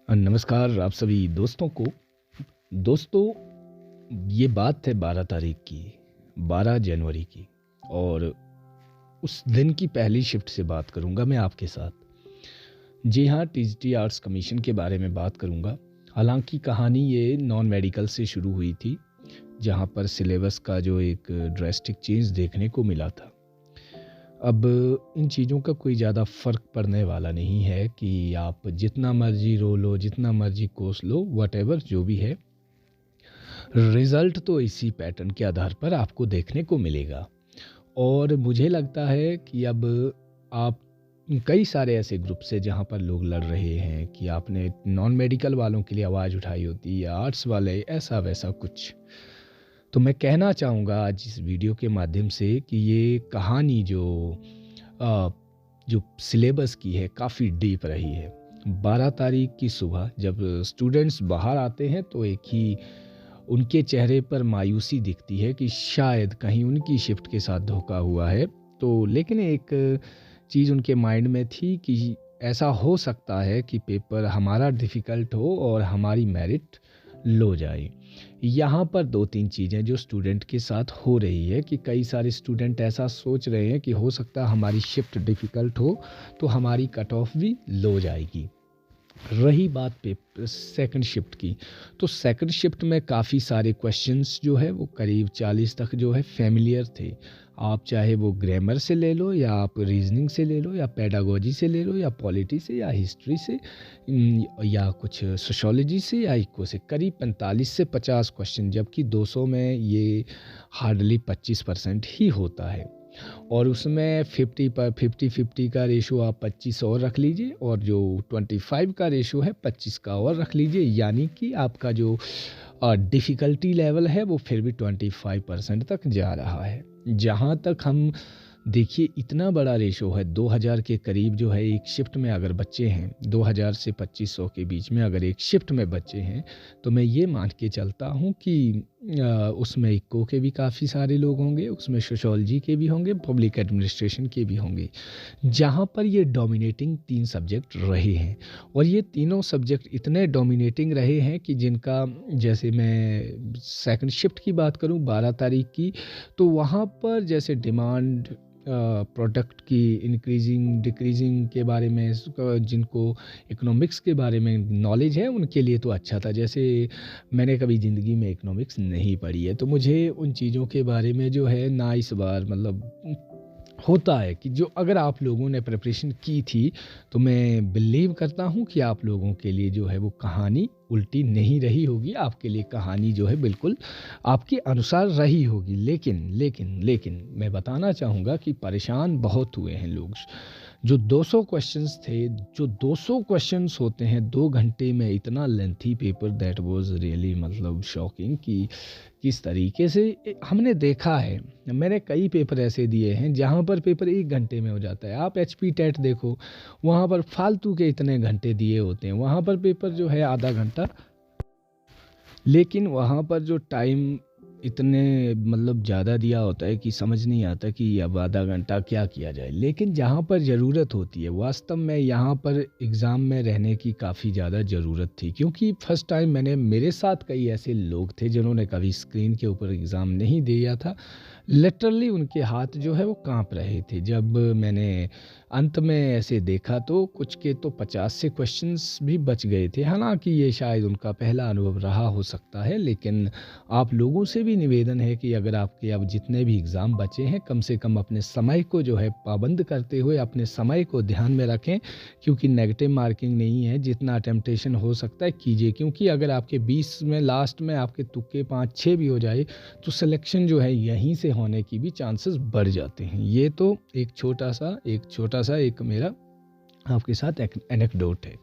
नमस्कार आप सभी दोस्तों को। दोस्तों, ये बात है 12 तारीख की, 12 जनवरी की। और उस दिन की पहली शिफ्ट से बात करूंगा मैं आपके साथ। जी हाँ, टीजीटी आर्ट्स कमीशन के बारे में बात करूंगा। हालांकि कहानी ये नॉन मेडिकल से शुरू हुई थी, जहां पर सिलेबस का जो एक ड्रेस्टिक चेंज देखने को मिला था। अब इन चीज़ों का कोई ज़्यादा फ़र्क पड़ने वाला नहीं है कि आप जितना मर्जी रो लो, जितना मर्जी कोस लो, वटेवर जो भी है, रिज़ल्ट तो इसी पैटर्न के आधार पर आपको देखने को मिलेगा। और मुझे लगता है कि अब आप कई सारे ऐसे ग्रुप से जहाँ पर लोग लड़ रहे हैं कि आपने नॉन मेडिकल वालों के लिए आवाज़ उठाई होती या आर्ट्स वाले ऐसा वैसा कुछ। तो मैं कहना चाहूँगा आज इस वीडियो के माध्यम से कि ये कहानी अ, जो सिलेबस की है काफ़ी डीप रही है। 12 तारीख की सुबह जब स्टूडेंट्स बाहर आते हैं तो एक ही उनके चेहरे पर मायूसी दिखती है कि शायद कहीं उनकी शिफ्ट के साथ धोखा हुआ है। तो लेकिन एक चीज़ उनके माइंड में थी कि ऐसा हो सकता है कि पेपर हमारा डिफ़िकल्ट हो और हमारी मेरिट लो जाए। यहाँ पर 2-3 चीज़ें जो स्टूडेंट के साथ हो रही है कि कई सारे स्टूडेंट ऐसा सोच रहे हैं कि हो सकता है हमारी शिफ्ट डिफ़िकल्ट हो, तो हमारी कट ऑफ भी लो जाएगी। रही बात सेकंड शिफ्ट की, तो सेकंड शिफ्ट में काफ़ी सारे क्वेश्चंस जो है वो करीब 40 तक जो है फेमिलियर थे। आप चाहे वो ग्रामर से ले लो या आप रीजनिंग से ले लो या पेडागोजी से ले लो या पॉलिटी से या हिस्ट्री से, या कुछ सोशोलॉजी से या इको से, करीब 45 से 50 क्वेश्चन, जबकि 200 में ये हार्डली 25% ही होता है। और उसमें 50-50 का रेशो आप 25 और रख लीजिए और जो 25 का रेशो है 25 का और रख लीजिए, यानी कि आपका जो डिफ़िकल्टी लेवल है वो फिर भी 25% तक जा रहा है। जहाँ तक हम देखिए, इतना बड़ा रेशो है, 2000 के करीब जो है एक शिफ्ट में अगर बच्चे हैं, 2000 से 2500 के बीच में अगर एक शिफ्ट में बच्चे हैं, तो मैं ये मान के चलता हूँ कि उसमें इको के भी काफ़ी सारे लोग होंगे, उसमें सोशोलॉजी के भी होंगे, पब्लिक एडमिनिस्ट्रेशन के भी होंगे, जहाँ पर ये डोमिनेटिंग 3 सब्जेक्ट रहे हैं। और ये तीनों सब्जेक्ट इतने डोमिनेटिंग रहे हैं कि जिनका, जैसे मैं सेकंड शिफ्ट की बात करूँ 12 तारीख की, तो वहाँ पर जैसे डिमांड प्रोडक्ट की इंक्रीजिंग डिक्रीजिंग के बारे में, जिनको इकोनॉमिक्स के बारे में नॉलेज है उनके लिए तो अच्छा था। जैसे मैंने कभी ज़िंदगी में इकोनॉमिक्स नहीं पढ़ी है, तो मुझे उन चीज़ों के बारे में जो है ना इस बार मतलब होता है कि जो अगर आप लोगों ने प्रिपरेशन की थी, तो मैं बिलीव करता हूँ कि आप लोगों के लिए जो है वो कहानी उल्टी नहीं रही होगी, आपके लिए कहानी जो है बिल्कुल आपके अनुसार रही होगी। लेकिन लेकिन लेकिन मैं बताना चाहूँगा कि परेशान बहुत हुए हैं लोग। जो 200 क्वेश्चंस थे, जो 200 क्वेश्चंस होते हैं 2 घंटे में, इतना lengthy paper, that was really मतलब शॉकिंग कि किस तरीके से हमने देखा है। मैंने कई पेपर ऐसे दिए हैं जहाँ पर पेपर 1 घंटे में हो जाता है। आप एचपी टेट देखो, वहाँ पर फालतू के इतने घंटे दिए होते हैं, वहाँ पर पेपर जो है आधा घंटा, लेकिन वहाँ पर जो टाइम इतने मतलब ज़्यादा दिया होता है कि समझ नहीं आता कि अब आधा घंटा क्या किया जाए। लेकिन जहाँ पर ज़रूरत होती है, वास्तव में यहाँ पर एग्ज़ाम में रहने की काफ़ी ज़्यादा ज़रूरत थी, क्योंकि फर्स्ट टाइम मेरे साथ कई ऐसे लोग थे जिन्होंने कभी स्क्रीन के ऊपर एग्ज़ाम नहीं दिया था। लिटरली उनके हाथ जो है वो काँप रहे थे। जब मैंने अंत में ऐसे देखा तो कुछ के तो 50 से क्वेश्चंस भी बच गए थे। हालाँकि ये शायद उनका पहला अनुभव रहा हो सकता है, लेकिन आप लोगों से भी निवेदन है कि अगर आपके अब जितने भी एग्ज़ाम बचे हैं, कम से कम अपने समय को जो है पाबंद करते हुए अपने समय को ध्यान में रखें, क्योंकि नेगेटिव मार्किंग नहीं है। जितना टेम्पटेशन हो सकता है कीजिए, क्योंकि अगर आपके 20 में लास्ट में आपके तुक्के 5-6 भी हो जाए, तो सिलेक्शन जो है यहीं से होने की भी चांसेस बढ़ जाते हैं। ये तो एक छोटा सा एक मेरा आपके साथ एक एनेक्डोट है।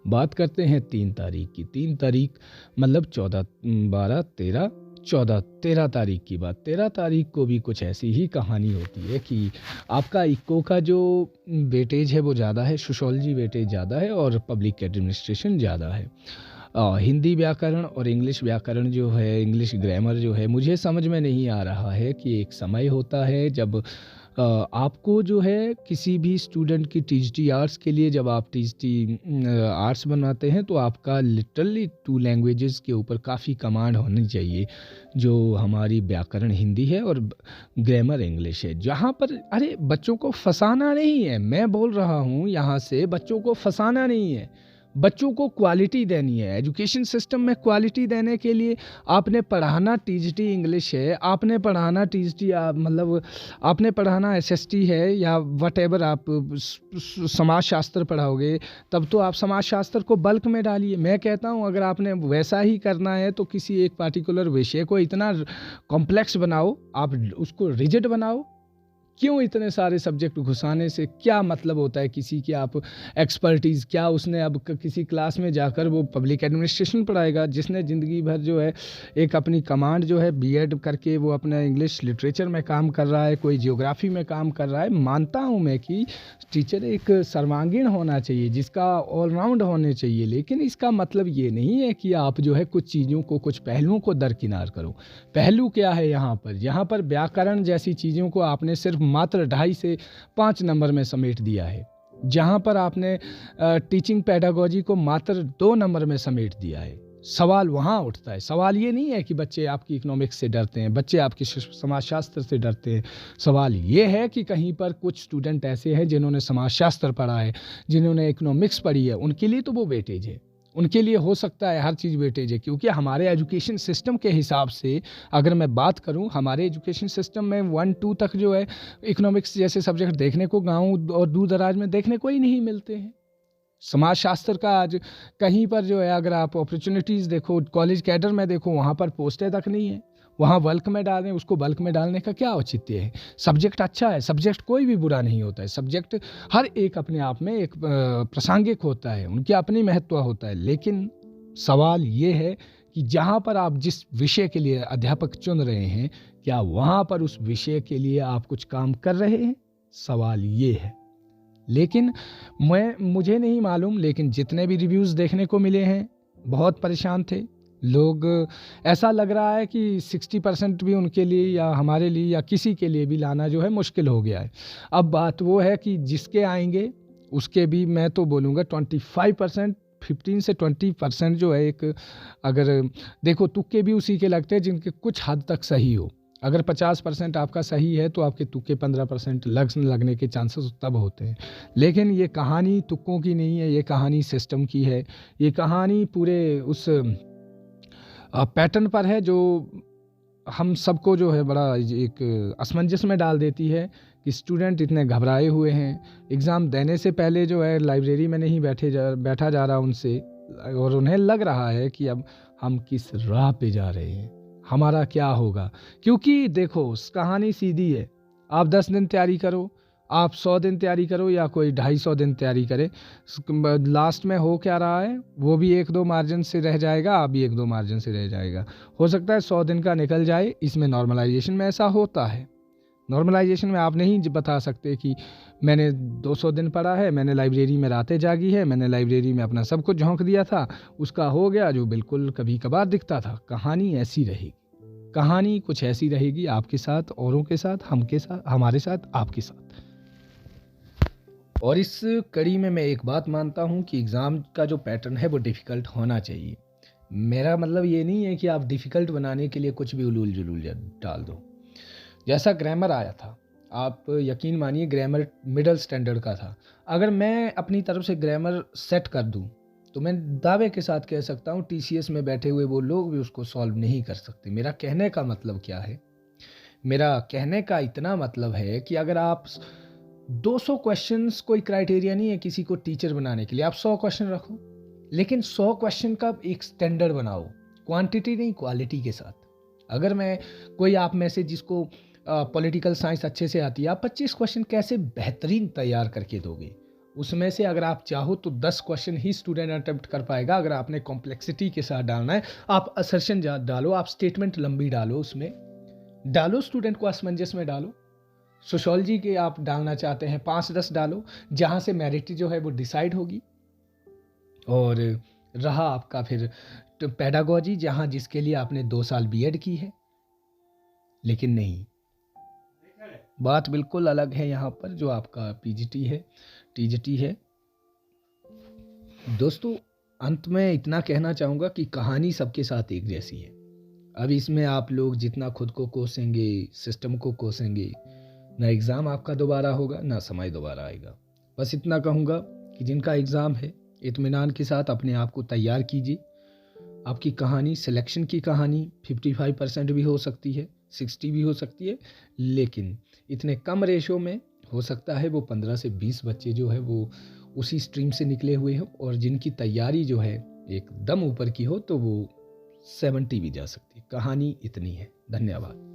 बात करते हैं 3 तारीख की। 3 तारीख मतलब 14, 12, 13, 14, 13 तारीख की बात। 13 तारीख को भी कुछ ऐसी ही कहानी होती है कि आपका इको का जो वेटेज है वो ज़्यादा है, सोशियोलॉजी वेटेज ज़्यादा है और पब्लिक एडमिनिस्ट्रेशन ज़्यादा है। हिंदी व्याकरण और इंग्लिश व्याकरण जो है, इंग्लिश ग्रामर जो है, मुझे समझ में नहीं आ रहा है कि एक समय होता है जब आपको जो है किसी भी स्टूडेंट की टीजीटी आर्ट्स के लिए जब आप टीजीटी आर्ट्स बनाते हैं तो आपका लिटरली 2 लैंग्वेजेस के ऊपर काफ़ी कमांड होनी चाहिए, जो हमारी व्याकरण हिंदी है और ग्रामर इंग्लिश है। जहाँ पर अरे बच्चों को फंसाना नहीं है, मैं बोल रहा हूँ यहाँ से, बच्चों को फंसाना नहीं है, बच्चों को क्वालिटी देनी है। एजुकेशन सिस्टम में क्वालिटी देने के लिए आपने पढ़ाना टीजीटी इंग्लिश है, आपने पढ़ाना टीजीटी मतलब आपने पढ़ाना एसएसटी है या वटेवर आप समाज शास्त्र पढ़ाओगे, तब तो आप समाज शास्त्र को बल्क में डालिए। मैं कहता हूँ अगर आपने वैसा ही करना है तो किसी एक पार्टिकुलर विषय को इतना कॉम्प्लेक्स बनाओ, आप उसको रिजिड बनाओ। क्यों इतने सारे सब्जेक्ट घुसाने से क्या मतलब होता है? किसी की आप एक्सपर्टीज़ क्या, उसने अब किसी क्लास में जाकर वो पब्लिक एडमिनिस्ट्रेशन पढ़ाएगा जिसने ज़िंदगी भर जो है एक अपनी कमांड जो है बीएड करके वो अपना इंग्लिश लिटरेचर में काम कर रहा है, कोई जियोग्राफी में काम कर रहा है। मानता हूँ मैं कि टीचर एक सर्वांगीण होना चाहिए, जिसका ऑलराउंड होने चाहिए, लेकिन इसका मतलब ये नहीं है कि आप जो है कुछ चीज़ों को, कुछ पहलुओं को दरकिनार करो। पहलू क्या है यहाँ पर व्याकरण जैसी चीज़ों को आपने सिर्फ मात्र 2.5 से 5 नंबर में समेट दिया है, जहाँ पर आपने टीचिंग पेडागोजी को मात्र 2 नंबर में समेट दिया है। सवाल वहाँ उठता है, सवाल ये नहीं है कि बच्चे आपकी इकोनॉमिक्स से डरते हैं, बच्चे आपके समाजशास्त्र से डरते हैं। सवाल ये है कि कहीं पर कुछ स्टूडेंट ऐसे हैं जिन्होंने समाजशास्त्र पढ़ा है, जिन्होंने इकोनॉमिक्स पढ़ी है, उनके लिए तो वो वेटेज है, उनके लिए हो सकता है हर चीज़ वेटेज है। क्योंकि हमारे एजुकेशन सिस्टम के हिसाब से अगर मैं बात करूं, हमारे एजुकेशन सिस्टम में 1-2 तक जो है इकोनॉमिक्स जैसे सब्जेक्ट देखने को गांव और दूर दराज में देखने को ही नहीं मिलते हैं। समाजशास्त्र का आज कहीं पर जो है अगर आप अपॉर्चुनिटीज़ देखो, कॉलेज कैडर में देखो, वहाँ पर पोस्टें तक नहीं है। वहाँ बल्क में डालें, उसको बल्क में डालने का क्या औचित्य है? सब्जेक्ट अच्छा है, सब्जेक्ट कोई भी बुरा नहीं होता है, सब्जेक्ट हर एक अपने आप में एक प्रासंगिक होता है, उनकी अपनी महत्व होता है। लेकिन सवाल ये है कि जहाँ पर आप जिस विषय के लिए अध्यापक चुन रहे हैं, क्या वहाँ पर उस विषय के लिए आप कुछ काम कर रहे हैं? सवाल ये है। लेकिन मुझे नहीं मालूम, लेकिन जितने भी रिव्यूज़ देखने को मिले हैं बहुत परेशान थे लोग। ऐसा लग रहा है कि 60% भी उनके लिए या हमारे लिए या किसी के लिए भी लाना जो है मुश्किल हो गया है। अब बात वो है कि जिसके आएंगे उसके भी मैं तो बोलूँगा 25%, 15 से 20% जो है एक, अगर देखो तुक्के भी उसी के लगते हैं जिनके कुछ हद तक सही हो। अगर 50% आपका सही है तो आपके तुक्के 15% लगने के चांसेस तब होते हैं। लेकिन ये कहानी तुक्कों की नहीं है, ये कहानी सिस्टम की है, ये कहानी पूरे उस पैटर्न पर है जो हम सबको जो है बड़ा एक असमंजस में डाल देती है कि स्टूडेंट इतने घबराए हुए हैं। एग्ज़ाम देने से पहले जो है लाइब्रेरी में नहीं बैठा जा रहा उनसे, और उन्हें लग रहा है कि अब हम किस राह पे जा रहे हैं, हमारा क्या होगा। क्योंकि देखो कहानी सीधी है, आप 10 दिन तैयारी करो, आप 100 दिन तैयारी करो या कोई 250 दिन तैयारी करे, लास्ट में हो क्या रहा है, वो भी 1-2 मार्जिन से रह जाएगा, आप भी 1-2 मार्जिन से रह जाएगा। हो सकता है 100 दिन का निकल जाए। इसमें नॉर्मलाइजेशन में ऐसा होता है। नॉर्मलाइजेशन में आप नहीं बता सकते कि मैंने 200 दिन पढ़ा है, मैंने लाइब्रेरी में रातें जागी है, मैंने लाइब्रेरी में अपना सब कुछ झोंक दिया था, उसका हो गया जो बिल्कुल कभी कभार दिखता था। कहानी ऐसी रहेगी, कहानी कुछ ऐसी रहेगी आपके साथ, औरों के साथ, हमारे साथ, आपके साथ। और इस कड़ी में मैं एक बात मानता हूँ कि एग्ज़ाम का जो पैटर्न है वो डिफ़िकल्ट होना चाहिए। मेरा मतलब ये नहीं है कि आप डिफ़िकल्ट बनाने के लिए कुछ भी उलूल जुलूल डाल दो। जैसा ग्रामर आया था, आप यकीन मानिए ग्रामर मिडिल स्टैंडर्ड का था। अगर मैं अपनी तरफ से ग्रामर सेट कर दूं तो मैं दावे के साथ कह सकता हूं टीसीएस में बैठे हुए वो लोग भी उसको सॉल्व नहीं कर सकते। मेरा कहने का मतलब क्या है? मेरा कहने का इतना मतलब है कि अगर आप 200 क्वेश्चंस कोई क्राइटेरिया नहीं है किसी को टीचर बनाने के लिए, आप 100 क्वेश्चन रखो, लेकिन 100 क्वेश्चन का एक स्टैंडर्ड बनाओ, क्वांटिटी नहीं क्वालिटी के साथ। अगर मैं कोई आप में से जिसको पॉलिटिकल साइंस अच्छे से आती है, आप 25 क्वेश्चन कैसे बेहतरीन तैयार करके दोगे? उसमें से अगर आप चाहो तो 10 क्वेश्चन ही स्टूडेंट अटेम्प्ट कर पाएगा। अगर आपने कॉम्प्लेक्सिटी के साथ डालना है, आप असर्शन डालो, आप स्टेटमेंट लंबी डालो, उसमें डालो, स्टूडेंट को असमंजस में डालो। सोशोलॉजी के आप डालना चाहते हैं 5-10 डालो, जहाँ से मेरिट जो है वो डिसाइड होगी। और रहा आपका फिर तो पेडागोजी, जहाँ जिसके लिए आपने 2 साल बीएड की है। लेकिन नहीं, बात बिल्कुल अलग है यहाँ पर जो आपका पीजीटी है, टीजीटी है। दोस्तों, अंत में इतना कहना चाहूँगा कि कहानी सबके साथ एक जैसी है। अब इसमें आप लोग जितना खुद को कोसेंगे, सिस्टम को कोसेंगे, ना एग्ज़ाम आपका दोबारा होगा, ना समय दोबारा आएगा। बस इतना कहूँगा कि जिनका एग्ज़ाम है, इत्मीनान के साथ अपने आप को तैयार कीजिए। आपकी कहानी, सिलेक्शन की कहानी 55% भी हो सकती है, 60 भी हो सकती है, लेकिन इतने कम रेशो में हो सकता है वो 15 से 20 बच्चे जो है वो उसी स्ट्रीम से निकले हुए हों, और जिनकी तैयारी जो है एकदम ऊपर की हो तो वो 70 भी जा सकती है। कहानी इतनी है। धन्यवाद।